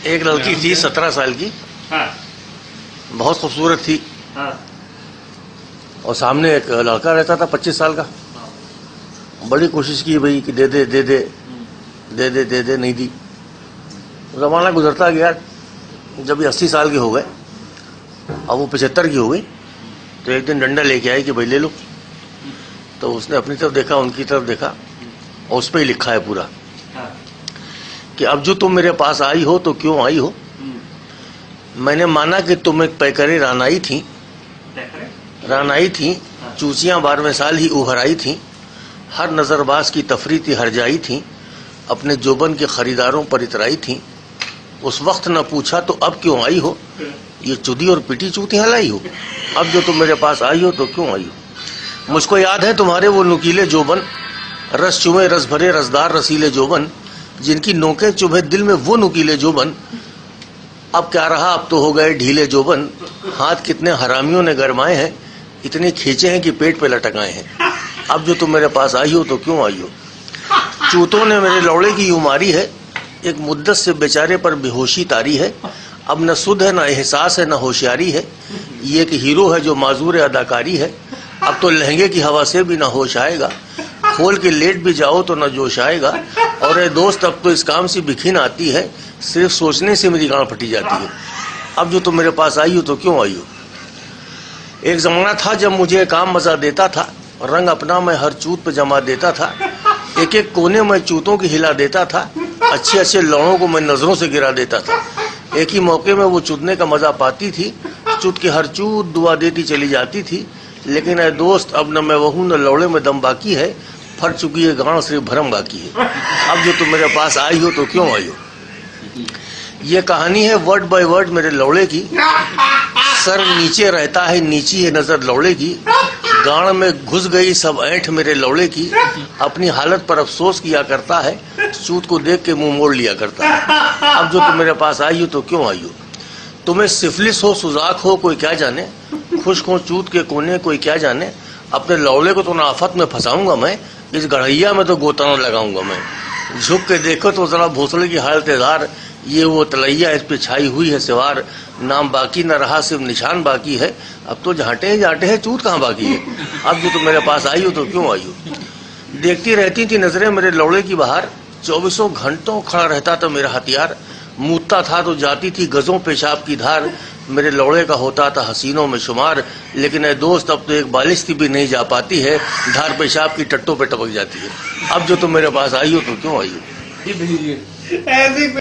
एक लड़की थी 17 साल की। हाँ। बहुत खूबसूरत थी। हाँ। और सामने एक लड़का रहता था 25 साल का। हाँ। बड़ी कोशिश की भाई कि दे दे दे दे दे दे दे दे, नहीं दी। जमाना गुजरता गया। जब ये 80 साल के हो गए, अब वो 75 की हो गई, तो एक दिन डंडा लेके आई कि भाई ले लो। तो उसने अपनी तरफ देखा, उनकी तरफ देखा, और उस पर ही लिखा है पूरा कि अब जो तुम मेरे पास आई हो तो क्यों आई हो। मैंने माना कि तुम एक पैकरे रानाई थी, चूचियां 12वें साल ही उभराई थी, हर नजरबाज की तफरी थी, हर जाई थी, अपने जोबन के खरीदारों पर इतराई थी। उस वक्त न पूछा तो अब क्यों आई हो, ये चुदी और पिटी चूतियां लाई हो। अब जो तुम मेरे पास आई हो तो क्यों आई हो। मुझको याद है तुम्हारे वो नुकीले जोबन, रस चुमे रस भरे रसदार रसीले जोबन, जिनकी नोकें चुभे दिल में वो नुकीले जोबन। अब क्या रहा, अब तो हो गए ढीले जोबन, हाथ कितने हरामियों ने गरमाए हैं, इतने खींचे हैं कि पेट पे लटकाए हैं। अब जो तुम मेरे पास आई हो तो क्यों आई हो। चूतों ने मेरे लौड़े की यूं मारी है, एक मुद्दत से बेचारे पर बेहोशी तारी है। अब न सुध है, न एहसास है, न होशियारी है, ये एक हीरो है जो माजूर अदाकारी है। अब तो लहंगे की हवा से भी न होश आएगा, खोल के लेट भी जाओ तो न जोश आएगा। और ए दोस्त, अब तो इस काम से बिखीन आती है, सिर्फ सोचने से मेरी गांड फटी जाती है। अब जो तुम मेरे पास आई हो तो क्यों आई हो। एक जमाना था जब मुझे काम मजा देता था, रंग अपना मैं हर चूत पे जमा देता था, एक एक कोने में चूतों की हिला देता था, अच्छे अच्छे लौड़ों को मैं नजरों से गिरा देता था। एक ही मौके में वो चूतने का मजा पाती थी, चूत की हर चूत दुआ देती चली जाती थी। लेकिन ए दोस्त, अब न मैं वहू न लौड़े में दम बाकी है, फट चुकी है गांड, सिर्फ भरम बाकी है। अब जो तुम मेरे पास आई हो तो क्यों आई हो। ये कहानी है वर्ड बाय वर्ड मेरे लौड़े की। सर नीचे रहता है, नीची है नजर लौड़े की, गांड में घुस गई सब ऐंठ मेरे लौड़े की। अपनी हालत पर अफसोस किया करता है, चूत को देख के मुंह मोड़ लिया करता है। अब जो तुम मेरे पास आई हो तो क्यों आई हो। तुम्हें सिफिलिस हो, सुजाक हो, कोई क्या जाने, खुश्क हो चूत के कोने, कोई क्या जाने। अपने लौड़े को तो नाफत में फंसाऊंगा मैं, इस गढ़ैया में तो गोता न लगाऊंगा मैं। झुक के देखो तो जरा भोसले की हालत धार, ये वो तलैया इस पे छाई हुई है सिवार। नाम बाकी न रहा, सिर्फ निशान बाकी है, अब तो झांटे ही जाटे हैं, चूत कहाँ बाकी है। अब जो तुम मेरे पास आई हो तो क्यों आई हो। देखती रहती थी नजरें मेरे लौड़े की बाहर, 24 घंटों खड़ा रहता था मेरा हथियार। मूतता था तो जाती थी गजों पेशाब की धार, मेरे लौड़े का होता था हसीनों में शुमार। लेकिन ए दोस्त, अब तो एक बालिश की भी नहीं जा पाती है, धार पेशाब की टट्टों पे टपक जाती है। अब जो तुम मेरे पास आई हो तो क्यों आई हो।